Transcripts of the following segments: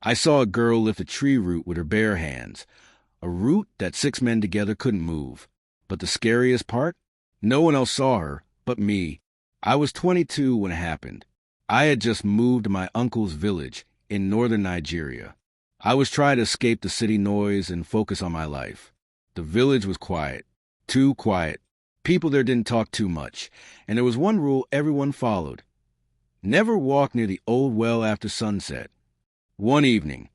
I saw a girl lift a tree root with her bare hands, a root that 6 men together couldn't move. But the scariest part? No one else saw her but me. I was 22 when it happened. I had just moved to my uncle's village in northern Nigeria. I was trying to escape the city noise and focus on my life. The village was quiet, too quiet. People there didn't talk too much, and there was one rule everyone followed. Never walk near the old well after sunset. One evening,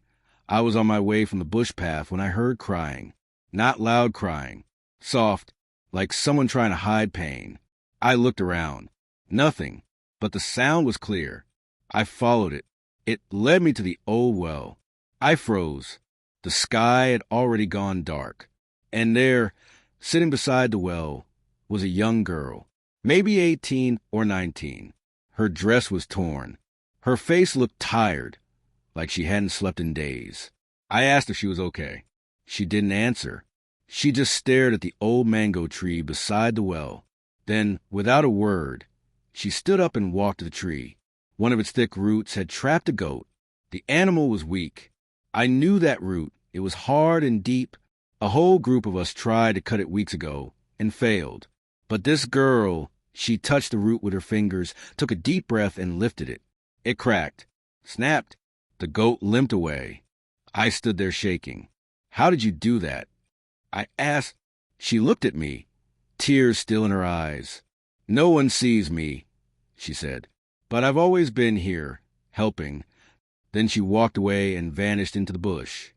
I was on my way from the bush path when I heard crying. Not loud crying, soft, like someone trying to hide pain. I looked around. Nothing, but the sound was clear. I followed it. It led me to the old well. I froze. The sky had already gone dark. And there, sitting beside the well, was a young girl, maybe 18 or 19. Her dress was torn. Her face looked tired, like she hadn't slept in days. I asked if she was okay. She didn't answer. She just stared at the old mango tree beside the well. Then, without a word, she stood up and walked to the tree. One of its thick roots had trapped a goat. The animal was weak. I knew that root. It was hard and deep. A whole group of us tried to cut it weeks ago and failed. But this girl, she touched the root with her fingers, took a deep breath and lifted it. It cracked, snapped. The goat limped away. I stood there shaking. How did you do that? I asked. She looked at me, tears still in her eyes. No one sees me, she said, but I've always been here, helping. Then she walked away and vanished into the bush.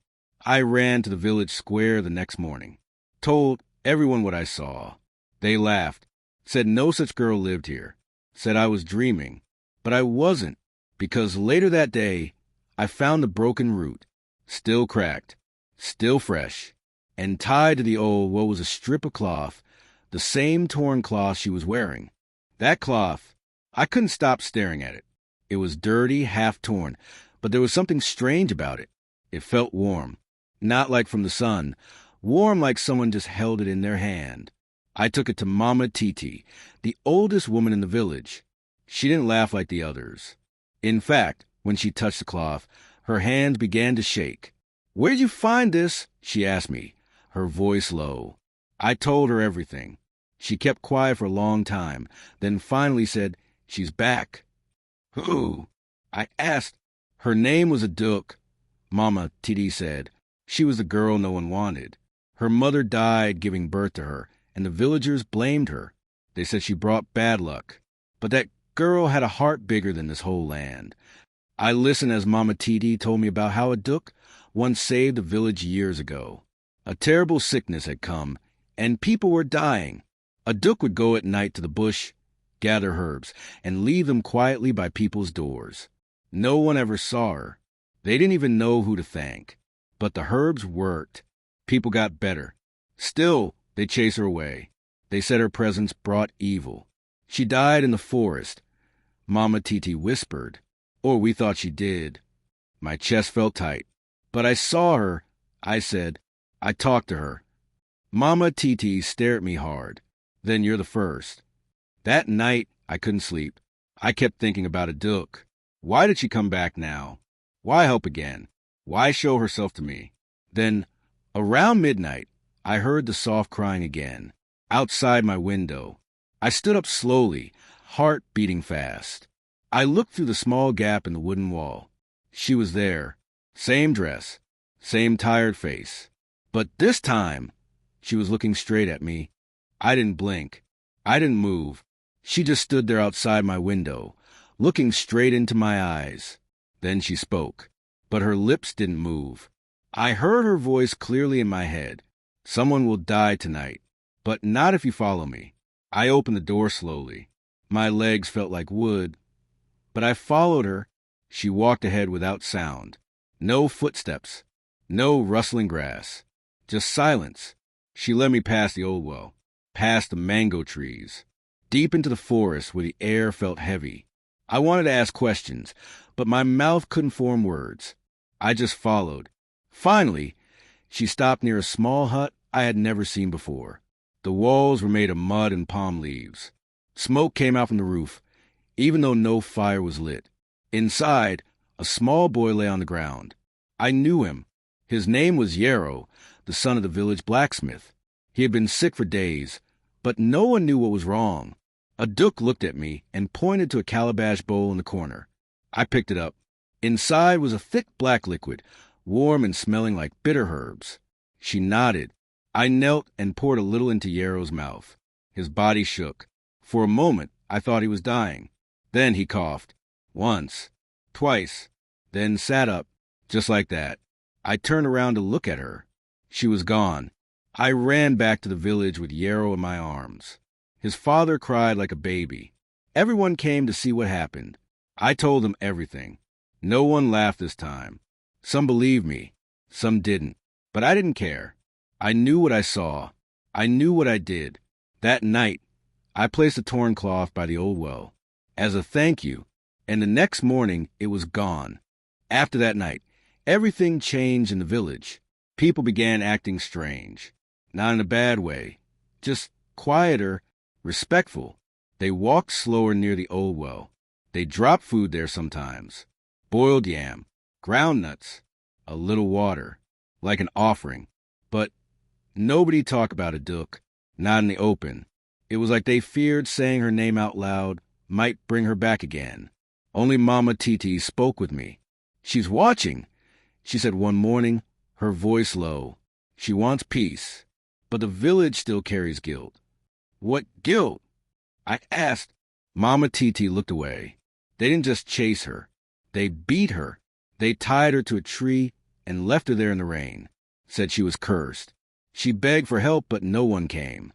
I ran to the village square the next morning, told everyone what I saw. They laughed, said no such girl lived here, said I was dreaming. But I wasn't, because later that day, I found the broken root, still cracked, still fresh, and tied to the old what was a strip of cloth, the same torn cloth she was wearing. That cloth, I couldn't stop staring at it. It was dirty, half torn, but there was something strange about it. It felt warm, not like from the sun, warm like someone just held it in their hand. I took it to Mama Titi, the oldest woman in the village. She didn't laugh like the others. In fact, when she touched the cloth, her hands began to shake. "Where'd you find this?" she asked me, her voice low. I told her everything. She kept quiet for a long time, then finally said, "She's back." "Who?" I asked. Her name was Aduk, Mama Titi said. She was the girl no one wanted. Her mother died giving birth to her, and the villagers blamed her. They said she brought bad luck. But that girl had a heart bigger than this whole land. I listened as Mama Titi told me about how Aduk once saved the village years ago. A terrible sickness had come, and people were dying. Aduk would go at night to the bush, gather herbs, and leave them quietly by people's doors. No one ever saw her. They didn't even know who to thank. But the herbs worked. People got better. Still, they chased her away. They said her presence brought evil. She died in the forest, Mama Titi whispered. Or we thought she did. My chest felt tight. But I saw her, I said. I talked to her. Mama Titi stared at me hard. Then you're the first. That night, I couldn't sleep. I kept thinking about Aduk. Why did she come back now? Why help again? Why show herself to me? Then, around midnight, I heard the soft crying again, outside my window. I stood up slowly, heart beating fast. I looked through the small gap in the wooden wall. She was there. Same dress, same tired face. But this time, she was looking straight at me. I didn't blink. I didn't move. She just stood there outside my window, looking straight into my eyes. Then she spoke, but her lips didn't move. I heard her voice clearly in my head. "Someone will die tonight, but not if you follow me." I opened the door slowly. My legs felt like wood. But I followed her. She walked ahead without sound. No footsteps. No rustling grass. Just silence. She led me past the old well, past the mango trees, deep into the forest where the air felt heavy. I wanted to ask questions, but my mouth couldn't form words. I just followed. Finally, she stopped near a small hut I had never seen before. The walls were made of mud and palm leaves. Smoke came out from the roof, even though no fire was lit. Inside, a small boy lay on the ground. I knew him. His name was Yarrow, the son of the village blacksmith. He had been sick for days, but no one knew what was wrong. A Duk looked at me and pointed to a calabash bowl in the corner. I picked it up. Inside was a thick black liquid, warm and smelling like bitter herbs. She nodded. I knelt and poured a little into Yarrow's mouth. His body shook. For a moment, I thought he was dying. Then he coughed. Once. Twice. Then sat up. Just like that. I turned around to look at her. She was gone. I ran back to the village with Yarrow in my arms. His father cried like a baby. Everyone came to see what happened. I told them everything. No one laughed this time. Some believed me. Some didn't. But I didn't care. I knew what I saw. I knew what I did. That night, I placed a torn cloth by the old well as a thank you, and the next morning it was gone. After that night, everything changed in the village. People began acting strange. Not in a bad way. Just quieter, respectful. They walked slower near the old well. They dropped food there sometimes. Boiled yam, ground nuts, a little water, like an offering. But nobody talked about a Duk, not in the open. It was like they feared saying her name out loud might bring her back again. Only Mama Titi spoke with me. She's watching, she said one morning, her voice low. She wants peace, but the village still carries guilt. What guilt? I asked. Mama Titi looked away. They didn't just chase her. They beat her. They tied her to a tree and left her there in the rain. Said she was cursed. She begged for help, but no one came.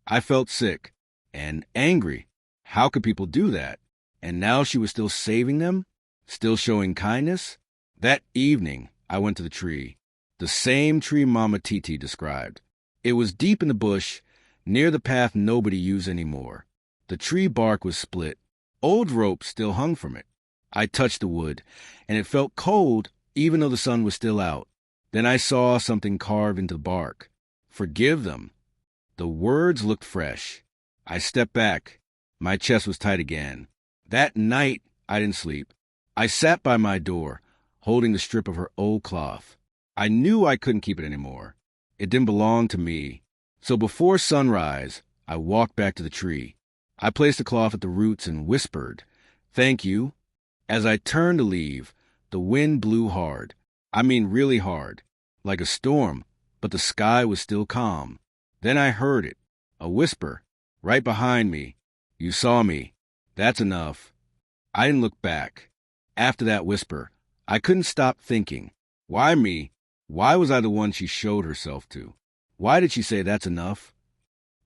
I felt sick and angry. How could people do that? And now she was still saving them? Still showing kindness? That evening, I went to the tree. The same tree Mama Titi described. It was deep in the bush, near the path nobody used anymore. The tree bark was split. Old ropes still hung from it. I touched the wood, and it felt cold even though the sun was still out. Then I saw something carved into the bark. Forgive them. The words looked fresh. I stepped back. My chest was tight again. That night, I didn't sleep. I sat by my door, holding the strip of her old cloth. I knew I couldn't keep it anymore. It didn't belong to me. So before sunrise, I walked back to the tree. I placed the cloth at the roots and whispered, "Thank you." As I turned to leave, the wind blew hard. I mean really hard, like a storm, but the sky was still calm. Then I heard it, a whisper, right behind me. "You saw me. That's enough." I didn't look back. After that whisper, I couldn't stop thinking. Why me? Why was I the one she showed herself to? Why did she say that's enough?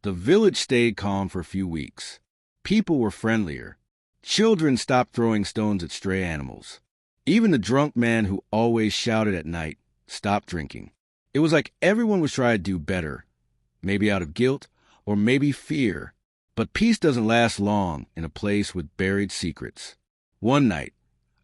The village stayed calm for a few weeks. People were friendlier. Children stopped throwing stones at stray animals. Even the drunk man who always shouted at night stopped drinking. It was like everyone was trying to do better, maybe out of guilt or maybe fear. But peace doesn't last long in a place with buried secrets. One night,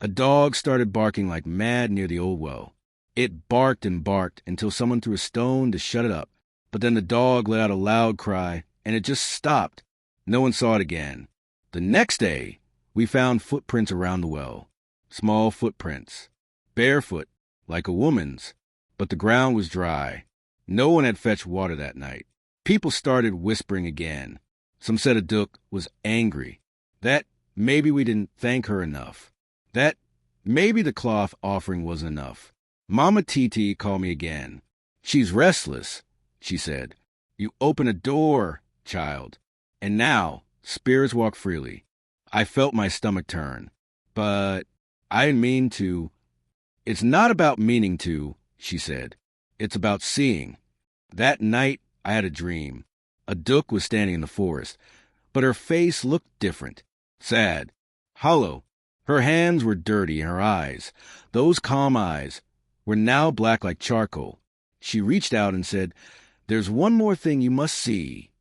a dog started barking like mad near the old well. It barked and barked until someone threw a stone to shut it up. But then the dog let out a loud cry, and it just stopped. No one saw it again. The next day, we found footprints around the well. Small footprints. Barefoot, like a woman's. But the ground was dry. No one had fetched water that night. People started whispering again. Some said a Duk was angry. That maybe we didn't thank her enough. That maybe the cloth offering wasn't enough. Mama Titi called me again. "She's restless," she said. "You open a door, child." And now, spirits walk freely. I felt my stomach turn. But I didn't mean to. "It's not about meaning to," she said. "It's about seeing." That night, I had a dream. A Duk was standing in the forest, but her face looked different. Sad. Hollow. Her hands were dirty, and her eyes, those calm eyes, were now black like charcoal. She reached out and said, "There's one more thing you must see."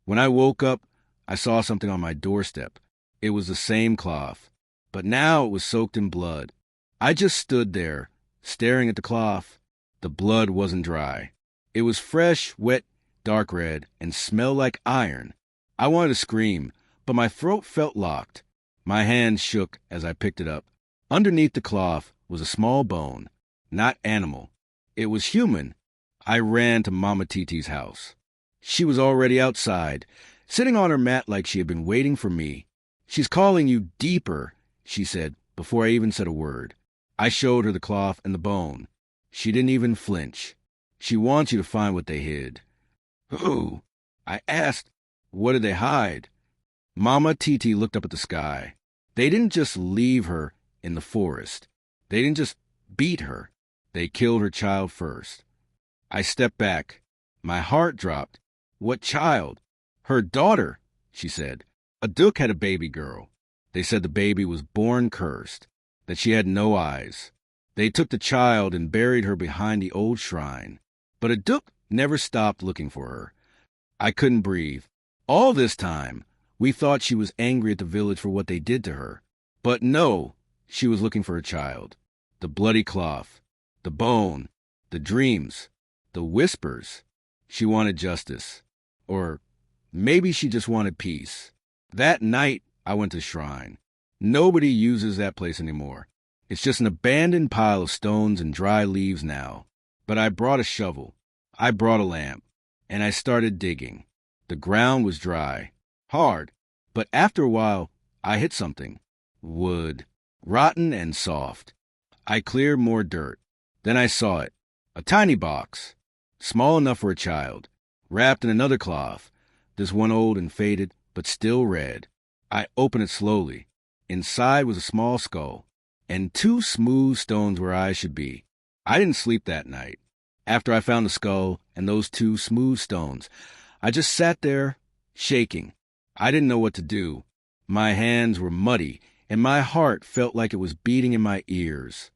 When I woke up, I saw something on my doorstep. It was the same cloth, but now it was soaked in blood. I just stood there, staring at the cloth. The blood wasn't dry. It was fresh, wet, dark red, and smelled like iron. I wanted to scream, but my throat felt locked. My hands shook as I picked it up. Underneath the cloth was a small bone. not animal. It was human. I ran to Mama Titi's house. She was already outside, sitting on her mat like she had been waiting for me. "She's calling you deeper," she said, before I even said a word. I showed her the cloth and the bone. She didn't even flinch. "She wants you to find what they hid." "Who?" I asked. "What did they hide?" Mama Titi looked up at the sky. They didn't just leave her in the forest. They didn't just beat her. They killed her child first. I stepped back. My heart dropped. "What child?" "Her daughter," she said. "A Duk had a baby girl. They said the baby was born cursed, that she had no eyes. They took the child and buried her behind the old shrine. But a Duk never stopped looking for her." I couldn't breathe. All this time, we thought she was angry at the village for what they did to her. But no, she was looking for her child. The bloody cloth, the bone, the dreams, the whispers. She wanted justice. Or maybe she just wanted peace. That night, I went to the shrine. Nobody uses that place anymore. It's just an abandoned pile of stones and dry leaves now. But I brought a shovel. I brought a lamp. And I started digging. The ground was dry, hard, but after a while, I hit something. Wood, rotten and soft. I cleared more dirt. Then I saw it. A tiny box, small enough for a child, wrapped in another cloth, this one old and faded, but still red. I opened it slowly. Inside was a small skull, and 2 smooth stones where eyes should be. I didn't sleep that night. After I found the skull and those 2 smooth stones, I just sat there, shaking. I didn't know what to do. My hands were muddy, and my heart felt like it was beating in my ears.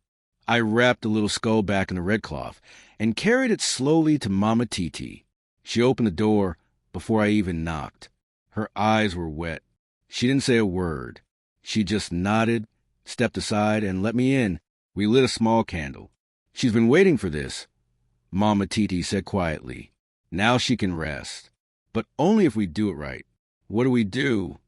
I wrapped the little skull back in the red cloth and carried it slowly to Mama Titi. She opened the door before I even knocked. Her eyes were wet. She didn't say a word. She just nodded, stepped aside, and let me in. We lit a small candle. "She's been waiting for this," Mama Titi said quietly. "Now she can rest. But only if we do it right." "What do we do?"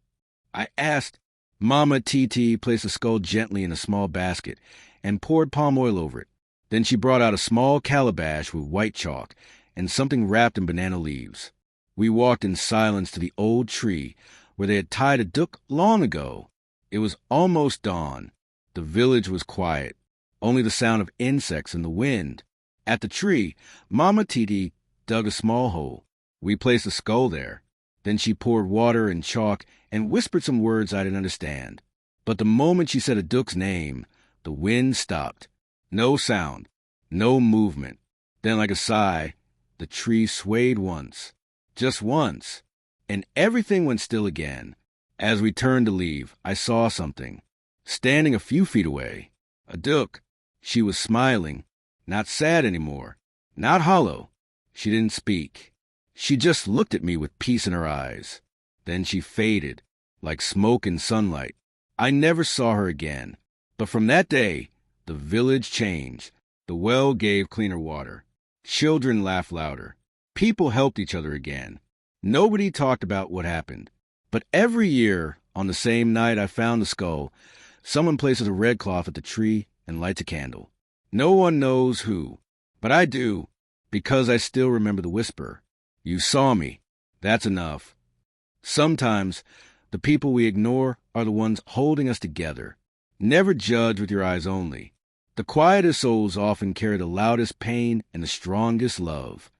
I asked. Mama Titi placed the skull gently in a small basket and poured palm oil over it. Then she brought out a small calabash with white chalk and something wrapped in banana leaves. We walked in silence to the old tree where they had tied a Duk long ago. It was almost dawn. The village was quiet, only the sound of insects and the wind. At the tree, Mama Titi dug a small hole. We placed the skull there. Then she poured water and chalk and whispered some words I didn't understand. But the moment she said a Duk's name, the wind stopped. No sound, no movement. Then, like a sigh, the tree swayed once. Just once. And everything went still again. As we turned to leave, I saw something. Standing a few feet away. A Duk. She was smiling. Not sad anymore. Not hollow. She didn't speak. She just looked at me with peace in her eyes. Then she faded, like smoke in sunlight. I never saw her again. But from that day, the village changed. The well gave cleaner water. Children laughed louder. People helped each other again. Nobody talked about what happened. But every year, on the same night I found the skull, someone places a red cloth at the tree and lights a candle. No one knows who, but I do, because I still remember the whisper. "You saw me. That's enough." Sometimes, the people we ignore are the ones holding us together. Never judge with your eyes only. The quietest souls often carry the loudest pain and the strongest love.